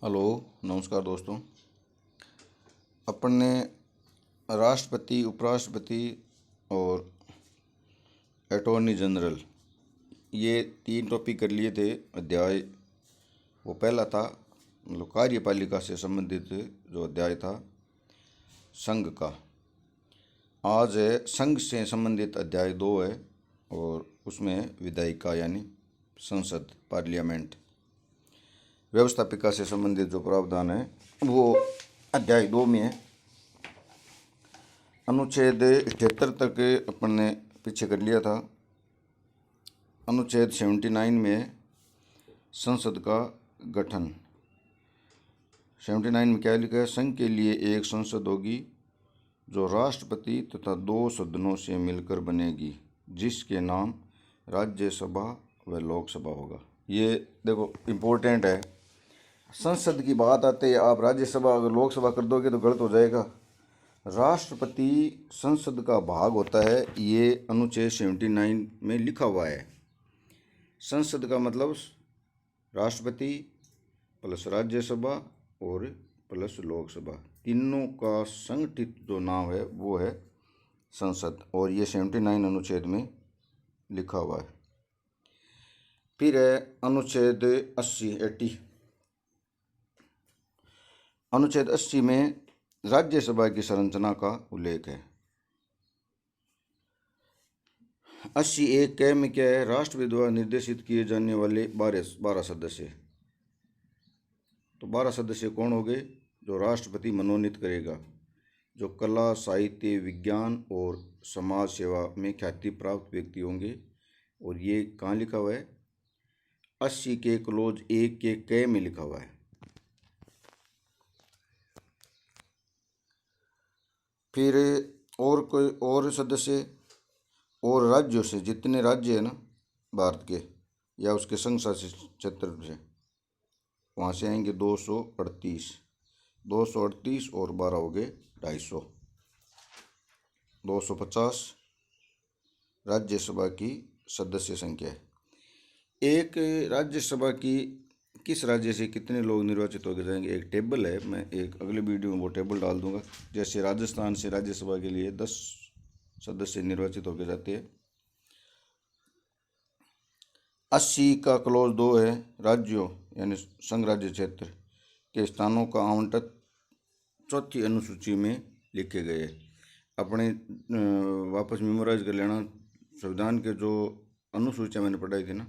Hello, नमस्कार दोस्तों। अपन ने राष्ट्रपति, उपराष्ट्रपति और अटॉर्नी जनरल ये 3 टॉपिक कर लिए थे। अध्याय वो पहला था, मतलब कार्यपालिका से संबंधित जो अध्याय था संघ का। आज है संघ से संबंधित अध्याय 2 है और उसमें विधायिका यानी संसद, पार्लियामेंट, व्यवस्थापिका से संबंधित जो प्रावधान है वो अध्याय 2 में है। अनुच्छेद 78 तक अपन ने पीछे कर लिया था। अनुच्छेद 79 में संसद का गठन। 79 में क्या लिखा है? संघ के लिए एक संसद होगी जो राष्ट्रपति तथा 2 सदनों से मिलकर बनेगी, जिसके नाम राज्यसभा व लोकसभा होगा। ये देखो इम्पोर्टेंट है। संसद की बात आते ही आप राज्यसभा अगर लोकसभा कर दोगे तो गलत हो जाएगा। राष्ट्रपति संसद का भाग होता है, ये अनुच्छेद 79 में लिखा हुआ है। संसद का मतलब राष्ट्रपति प्लस राज्यसभा और प्लस लोकसभा, तीनों का संगठित जो नाम है वो है संसद, और ये 79 अनुच्छेद में लिखा हुआ है। फिर है अनुच्छेद 80। अनुच्छेद 80 में राज्यसभा की संरचना का उल्लेख है। 80(1) में क्या है? राष्ट्रपति द्वारा निर्देशित किए जाने वाले 12 सदस्य। तो 12 सदस्य कौन हो गए? जो राष्ट्रपति मनोनीत करेगा, जो कला, साहित्य, विज्ञान और समाज सेवा में ख्याति प्राप्त व्यक्ति होंगे। और ये कहाँ लिखा हुआ है? 80 के क्लोज 1 के क में लिखा हुआ है। फिर और कोई और सदस्य और राज्यों से, जितने राज्य है ना भारत के या उसके संघ शासित क्षेत्र से, वहाँ से आएंगे 238। 238 और 12 हो गए 250। 250 राज्यसभा की सदस्य संख्या है। एक राज्यसभा की किस राज्य से कितने लोग निर्वाचित होकर जाएंगे, एक टेबल है। मैं एक अगले वीडियो में वो टेबल डाल दूंगा। जैसे राजस्थान से राज्यसभा के लिए 10 सदस्य निर्वाचित होकर जाते हैं। 80 का क्लोज 2 है, राज्यों यानी संघ राज्य क्षेत्र के स्थानों का आवंटन 4थी अनुसूची में लिखे गए। अपने वापस मेमोराइज कर लेना। संविधान के जो अनुसूचियाँ मैंने पढ़ाई थी ना,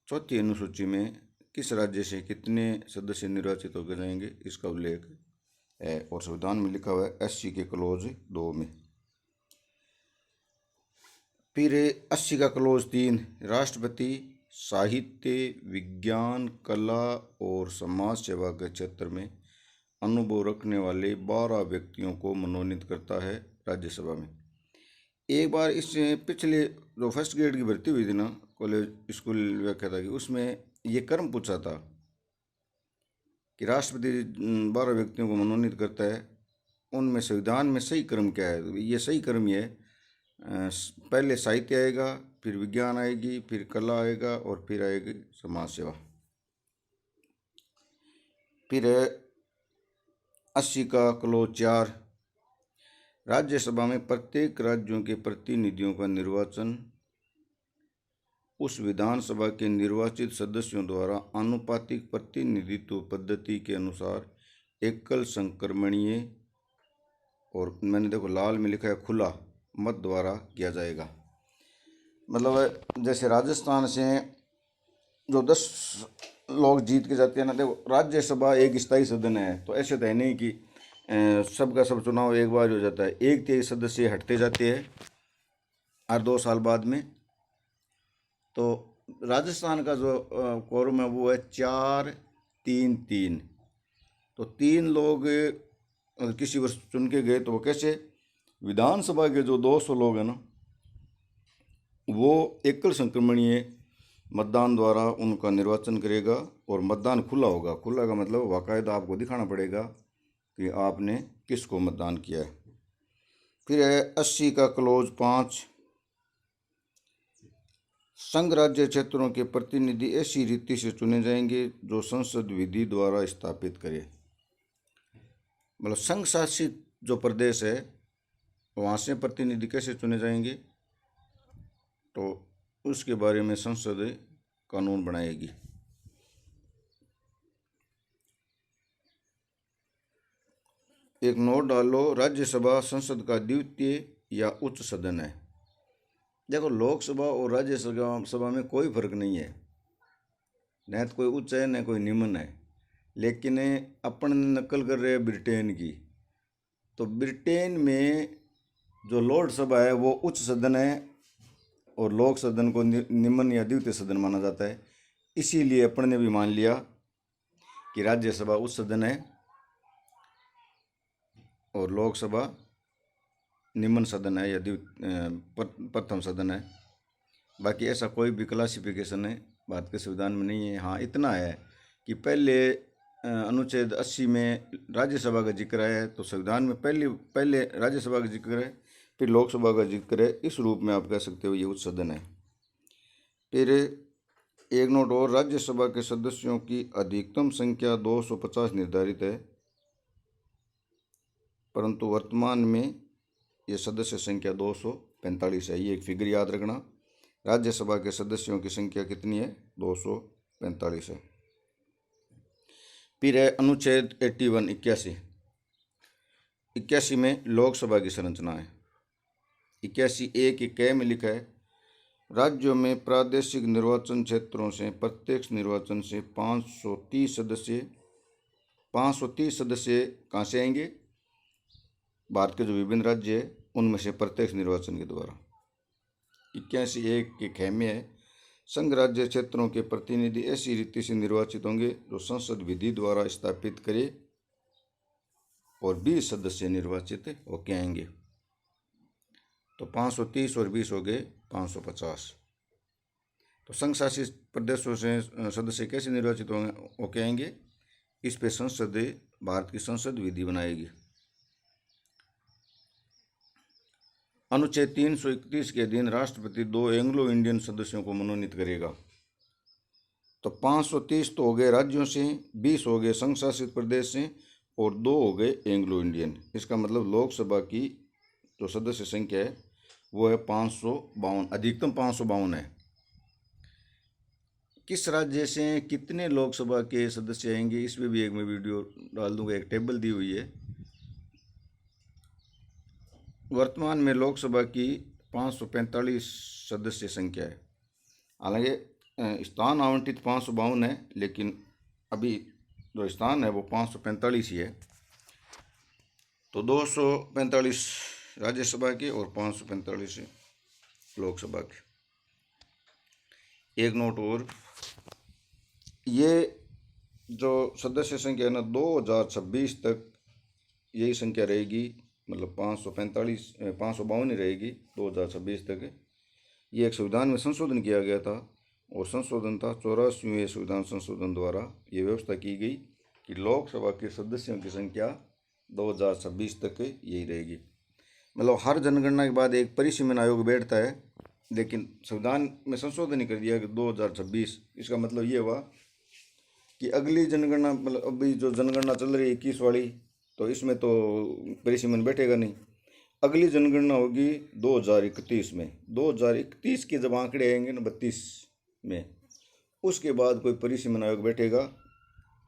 4थी अनुसूची में किस राज्य से कितने सदस्य निर्वाचित होकर जाएंगे इसका उल्लेख है, और संविधान में लिखा हुआ है 80 के क्लोज 2 में। फिर 80 का क्लोज 3, राष्ट्रपति साहित्य, विज्ञान, कला और समाज सेवा के क्षेत्र में अनुभव रखने वाले 12 व्यक्तियों को मनोनीत करता है राज्यसभा में। एक बार इससे पिछले जो फर्स्ट ग्रेड की भर्ती हुई थी ना, कॉलेज स्कूल व्याख्याता की, उसमें ये क्रम पूछा था कि राष्ट्रपति 12 व्यक्तियों को मनोनीत करता है, उनमें संविधान में सही क्रम क्या है? तो ये सही क्रम ये है, पहले साहित्य आएगा, फिर विज्ञान आएगी, फिर कला आएगा और फिर आएगी समाज सेवा। फिर 80 का क्लोज 4, राज्यसभा में प्रत्येक राज्यों के प्रतिनिधियों का निर्वाचन उस विधानसभा के निर्वाचित सदस्यों द्वारा आनुपातिक प्रतिनिधित्व पद्धति के अनुसार एकल संक्रमणीय, और मैंने देखो लाल में लिखा है खुला, मत द्वारा किया जाएगा। मतलब जैसे राजस्थान से जो 10 लोग जीत के जाते हैं ना, देखो राज्यसभा एक स्थायी सदन है, तो ऐसे तो है नहीं कि सबका सब चुनाव एक बार हो जाता है। 1-3 सदस्य हटते जाते हैं हर 2 साल बाद में। तो राजस्थान का जो क्वोरम है वो है 4-3-3। तो 3 लोग अगर किसी वर्ष चुन के गए तो वो कैसे? विधानसभा के जो 200 लोग हैं ना, वो एकल संक्रमणीय मतदान द्वारा उनका निर्वाचन करेगा, और मतदान खुला होगा। खुला का मतलब बाकायदा आपको दिखाना पड़ेगा कि आपने किसको मतदान किया है। फिर है 80 का क्लोज 5, संघ राज्य क्षेत्रों के प्रतिनिधि ऐसी रीति से चुने जाएंगे जो संसद विधि द्वारा स्थापित करे। मतलब संघ शासित जो प्रदेश है वहाँ से प्रतिनिधि कैसे चुने जाएंगे, तो उसके बारे में संसद कानून बनाएगी। एक नोट डालो, राज्यसभा संसद का द्वितीय या उच्च सदन है। देखो, लोकसभा और राज्यसभा में कोई फर्क नहीं है, न तो कोई उच्च है न कोई निम्न है। लेकिन अपन नकल कर रहे हैं ब्रिटेन की, तो ब्रिटेन में जो लॉर्ड सभा है वो उच्च सदन है और लोक सदन को निम्न या द्वितीय सदन माना जाता है। इसीलिए अपन ने भी मान लिया कि राज्यसभा उच्च सदन है और लोकसभा निम्न सदन है या प्रथम सदन है। बाकी ऐसा कोई भी क्लासिफिकेशन है भारत के संविधान में नहीं है। हाँ, इतना है कि पहले अनुच्छेद 80 में राज्यसभा का जिक्र है, तो संविधान में पहले राज्यसभा का जिक्र है, फिर लोकसभा का जिक्र है। इस रूप में आप कह सकते हो ये उच्च सदन है। फिर एक नोट और, राज्यसभा के सदस्यों की अधिकतम संख्या 250 निर्धारित है, परंतु वर्तमान में ये सदस्य संख्या 245 है। ये एक फिगर याद रखना, राज्यसभा के सदस्यों की संख्या कितनी है, 245 है। फिर है अनुच्छेद 81 81 में लोकसभा की संरचना है। 81A के क में लिखा है, राज्यों में प्रादेशिक निर्वाचन क्षेत्रों से प्रत्यक्ष निर्वाचन से 530 सदस्य कहाँ से आएंगे, भारत के जो विभिन्न राज्य है उनमें से प्रत्यक्ष निर्वाचन के द्वारा। 81A के ख में है, संघ राज्य क्षेत्रों के प्रतिनिधि ऐसी रीति से निर्वाचित होंगे जो संसद विधि द्वारा स्थापित करे और 20 सदस्य निर्वाचित होके आएंगे। तो 530 और 20 हो गए 550। तो संघ शासित प्रदेशों से सदस्य कैसे निर्वाचित होके आएंगे, इस पे संसद, भारत की संसद विधि बनाएगी। अनुच्छेद 331 के अधीन राष्ट्रपति 2 एंग्लो इंडियन सदस्यों को मनोनीत करेगा। तो 530 तो हो गए राज्यों से, 20 हो गए संघ शासित प्रदेश से और 2 हो गए एंग्लो इंडियन। इसका मतलब लोकसभा की जो सदस्य संख्या है वो है 552, अधिकतम 552 है। किस राज्य से कितने लोकसभा के सदस्य आएंगे, इसमें भी एक मैं वीडियो डाल दूंगा, एक टेबल दी हुई है। वर्तमान में लोकसभा की 545 सदस्य संख्या है। हालांकि स्थान आवंटित 552 है, लेकिन अभी जो स्थान है वो 545 ही है। तो 245 राज्यसभा के और 545 लोकसभा के। एक नोट और, ये जो सदस्य संख्या है ना 2026 तक यही संख्या रहेगी, मतलब 552 ही रहेगी 2026 तक। ये एक संविधान में संशोधन किया गया था और संशोधन था 84वें संविधान संशोधन द्वारा ये व्यवस्था की गई कि लोकसभा के सदस्यों की संख्या 2026 तक यही रहेगी। मतलब हर जनगणना के बाद एक परिसीमन आयोग बैठता है, लेकिन संविधान में संशोधन ही कर दिया कि 2026। इसका मतलब ये हुआ कि अगली जनगणना, मतलब अभी जो जनगणना चल रही है 21 वाली, तो इसमें तो परिसीमन बैठेगा नहीं। अगली जनगणना होगी 2031 में। 2031 के जब आंकड़े आएंगे ना 32 में, उसके बाद कोई परिसीमन आयोग बैठेगा।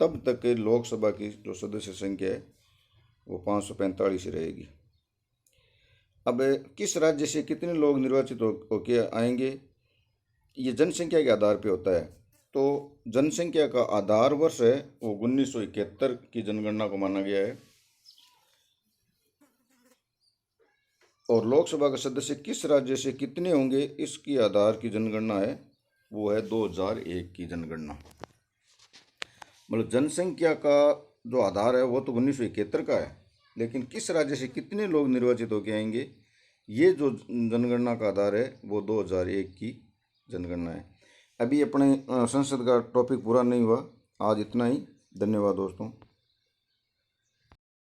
तब तक लोकसभा की जो सदस्य संख्या है वो 545 रहेगी। अब किस राज्य से कितने लोग निर्वाचित होके आएंगे, ये जनसंख्या के आधार पे होता है। तो जनसंख्या का आधार वर्ष है वो 1971 की जनगणना को माना गया है। और लोकसभा के सदस्य किस राज्य से कितने होंगे इसकी आधार की जनगणना है वो है 2001 की जनगणना। मतलब जनसंख्या का जो आधार है वो तो 1971 का है, लेकिन किस राज्य से कितने लोग निर्वाचित होके आएंगे ये जो जनगणना का आधार है वो 2001 की जनगणना है। अभी अपने संसद का टॉपिक पूरा नहीं हुआ, आज इतना ही। धन्यवाद दोस्तों।